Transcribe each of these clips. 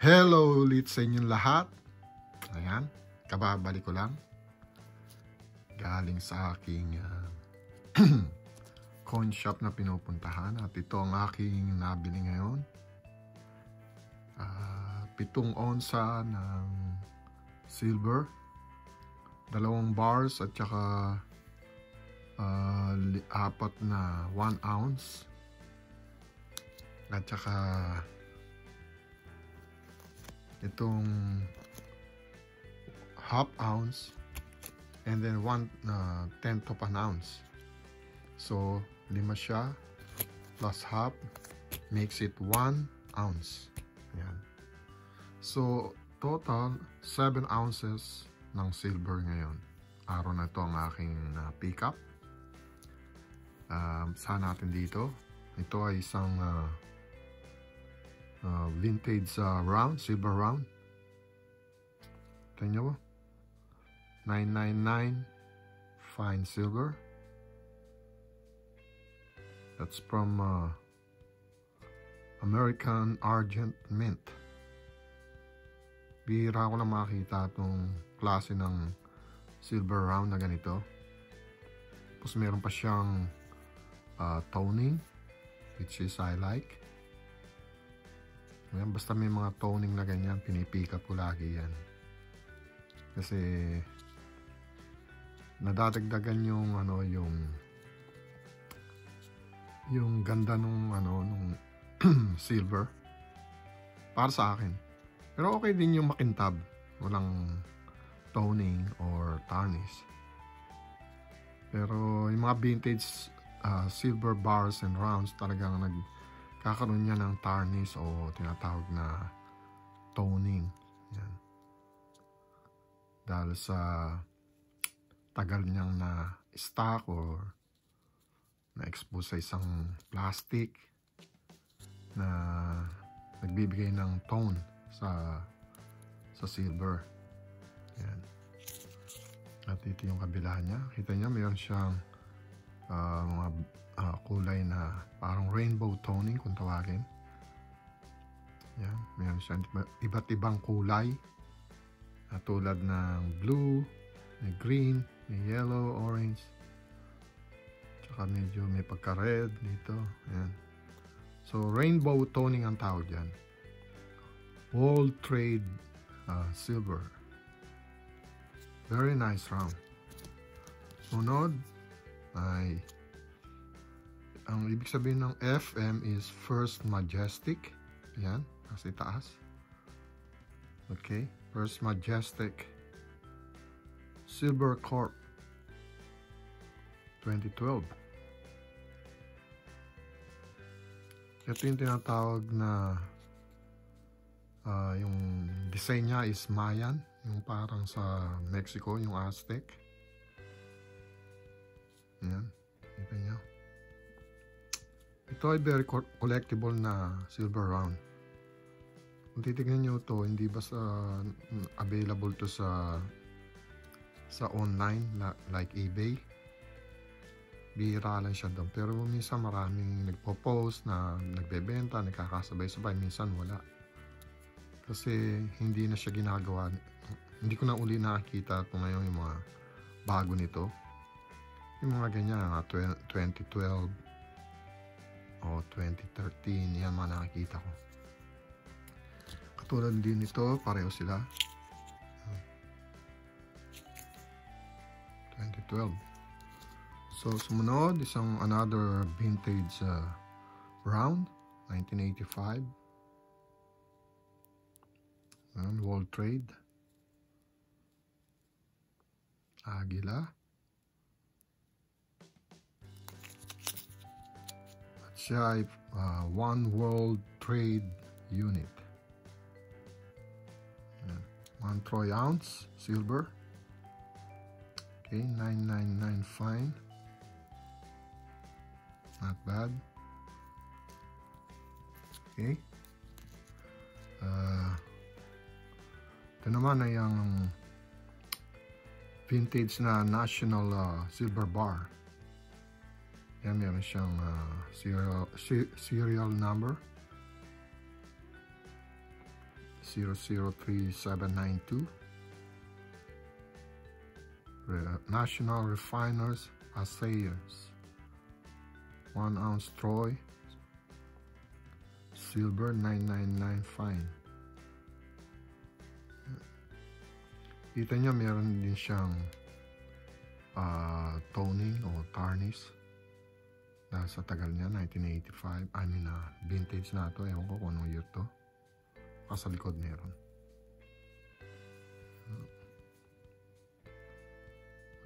Hello ulit sa inyong lahat. Ayan, kababalik ko lang. Galing sa aking coin shop na pinupuntahan. At ito ang aking nabili ngayon. 7 onsa ng silver. 2 bars at saka 4 na 1 ounce. At saka itong half ounce and then 1/10 of an ounce. So 5 siya plus half makes it 1 ounce. Ayan. So total 7 ounces ng silver ngayon. Araw na ito ang aking pick up. Saan natin dito? Ito ay isang vintage round, silver round. Tingnan nyo ba? 999 fine silver. That's from American Argent Mint. Bihira ko na makita itong klase ng silver round na ganito. Tapos meron pa siyang toning, which is I like. Ayan, basta may mga toning na ganyan, pinipick up ko lagi yan. Kasi nadadagdagan yung yung ganda nung silver para sa akin. Pero okay din yung makintab, walang toning or tarnish. Pero yung mga vintage silver bars and rounds talagang kakaroon niya ng tarnish o tinatawag na toning. Yan. Dahil sa tagal niyang na-stock or na-expose sa isang plastic na nagbibigay ng tone sa silver. Yan. At ito yung kabila niya. Kita niya mayroon siyang mga kulay na parang rainbow toning kung tawagin. Yan, mayroon siya iba't ibang kulay tulad ng blue, may green, may yellow, orange, tsaka medyo may pagka-red dito. Yan. So rainbow toning ang tawag yan. World Trade silver. Very nice round. Sunod ay ang ibig sabihin ng FM is First Majestic. Yan, nasa itaas. Okay, First Majestic Silver Corp 2012. Ito yung tinatawag na yung design niya is Mayan, yung parang sa Mexico, yung Aztec. Yan, kita niyo. Ito ay very collectible na silver round. Kung titignan nyo ito, hindi basta available to sa online like eBay. Bihira lang siya doon. Pero minsan maraming nagpo-post na nagbebenta, nagkakasabay-sabay. Minsan wala. Kasi hindi na siya ginagawa. Hindi ko na uli nakakita ito ngayon yung mga bago nito. Yung mga ganyan, 2012 o 2013, yan mga nakikita ko. Katulad din ito, pareho sila. 2012. So, sumunod, another vintage round, 1985. World Trade. Agila. Siya ay One World Trade Unit. 1 troy ounce silver. Okay, 999 fine. Not bad. Okay. Ito naman ay ang vintage na national silver bar. Yan, meron siyang serial number 003792. National Refiners Assayers, 1 ounce Troy silver 999 fine. Kita nyo meron din siyang toning o tarnish dahil sa tagal niya, 1985. Vintage na ito, ewan ko kung anong year to. Sa likod meron.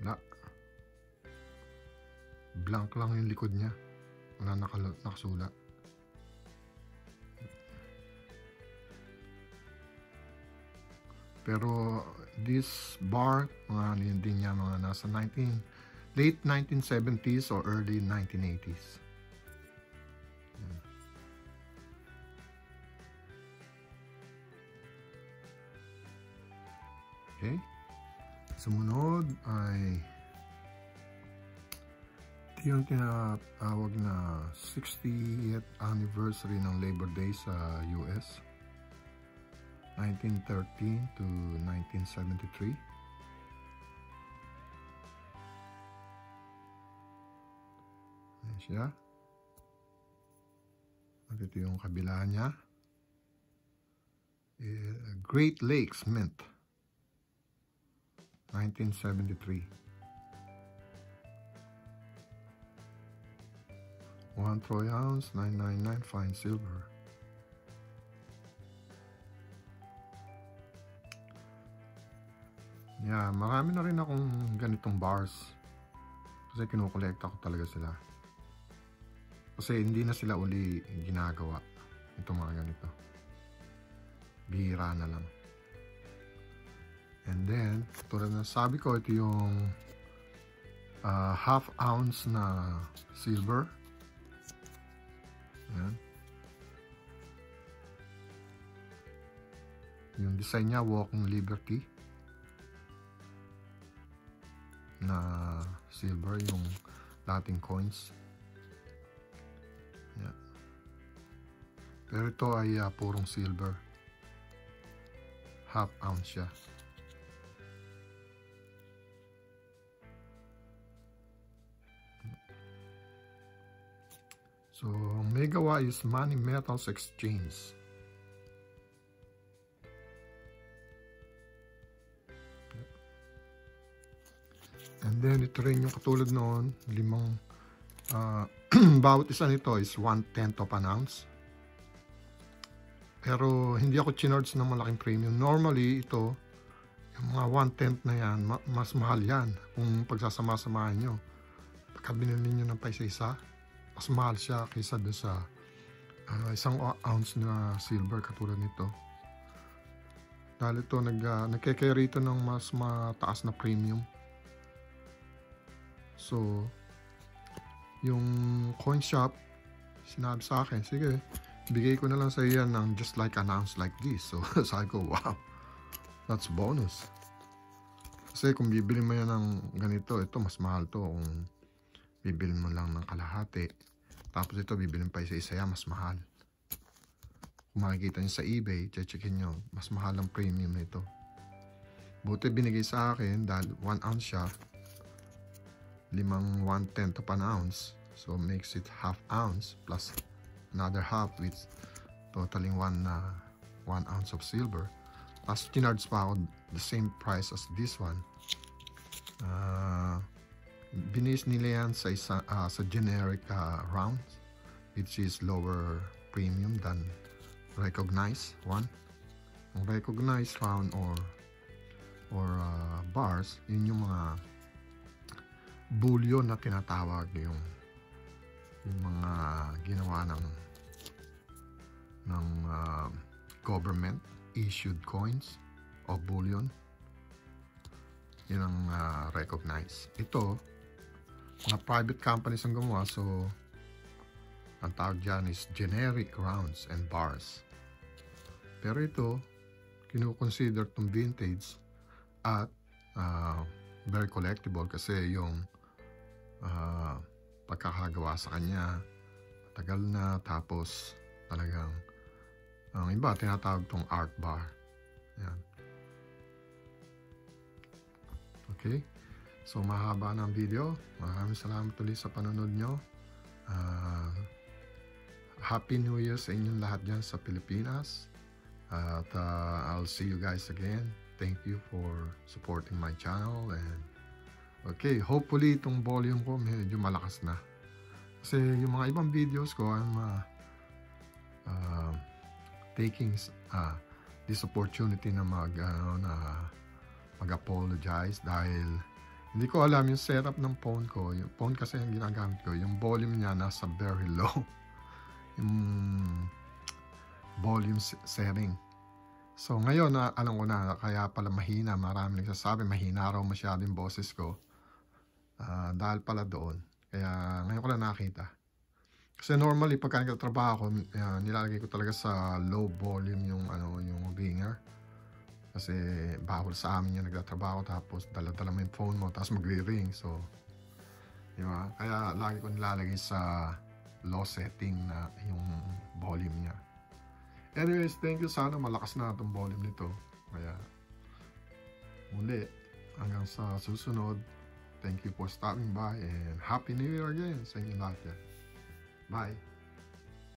Wala. Blank lang yung likod niya. Wala nakasulat. Pero this bar, mga din niya, mga nasa late 1970s or early 1980s. Okay. Sumunod ay ito yung tinatawag na 60th anniversary ng Labor Day sa US, 1913 to 1973. Ayan siya. At ito yung kabila niya. Great Lakes Mint, 1973. 1 troy ounce, 999 fine silver. Yeah, marami na rin akong ganitong bars. Kasi kinukolekta ko talaga sila. Kasi hindi na sila uli ginagawa. Itong mga ganito. Bihira na lang. And then, tulad na sabi ko, ito yung half ounce na silver. Ayan. Yung design niya, Walking Liberty na silver, yung dating coins. Yeah. Pero ito ay purong silver. Half ounce siya. So, Megawa is Money Metals Exchange. And then, ito rin yung katulad noon, bawat isa nito is 1/10 of an ounce. Pero, hindi ako chinarge ng malaking premium. Normally, ito, yung mga 1/10 na yan, mas mahal yan kung pagsasama-samahan nyo. Pagka binili nyo ng paisa-isa, mas mahal siya kaysa doon sa 1 ounce na silver katulad nito. Dahil ito, nagkakaya rito ng mas mataas na premium. So, yung coin shop, sinabi sa akin, sige, bigay ko na lang sa iyo ng just like an ounce like this. So, sabi ko, wow, that's bonus. Kasi kung bibili mo yan ng ganito, ito mas mahal to. Kung bibili mo lang ng kalahati, tapos ito bibili mo pa isa-isa, mas mahal. Kung makikita nyo sa eBay, checkin nyo, mas mahal ang premium nito. Buti binigay sa akin dahil 1 ounce siya, 1/10 of an ounce, so makes it half ounce plus another half, with totaling 1 ounce of silver. Tapos tinards pa ako the same price as this one. Binis nila yan sa generic rounds, which is lower premium than recognized one. Ang recognized round or bars, yun yung mga bullion na tinatawag, yung mga ginawa ng government issued coins o bullion. Yun ang recognized. Ito, mga private companies ang gumawa, so ang tawag dyan is generic rounds and bars. Pero ito, kinukonsider itong vintage at very collectible kasi yung pagkakagawa sa kanya tagal na, tapos talagang Ang iba, tinatawag tong art bar. Yan. Okay? So, mahaba na ang video. Maraming salamat ulit sa panonood nyo. Happy New Year sa inyong lahat dyan sa Pilipinas. At I'll see you guys again. Thank you for supporting my channel. And okay, hopefully itong volume ko medyo malakas na. Kasi yung mga ibang videos ko, I'm taking this opportunity na mag-apologize dahil hindi ko alam yung setup ng phone ko. Yung phone kasi yung ginagamit ko, yung volume niya nasa very low. Yung volume setting. So ngayon na alam ko na kaya pala mahina. Marami nagsasabi mahina raw masyado yung boses ko. Dahil pala doon. Kaya ngayon ko lang nakita. Kasi normally pagka nagtatrabaho ko, nilalagay ko talaga sa low volume yung ringer. Kasi bawal sa amin yung nagtatrabaho tapos dala-dala mo yung phone mo tapos magre-ring. So, di ba? Kaya lagi ko nilalagay sa low setting na yung volume niya. Anyways, thank you. Sana malakas na itong volume nito. Kaya, muli, hanggang sa susunod, thank you for stopping by and Happy New Year again sa inyo lahat yan. Bye!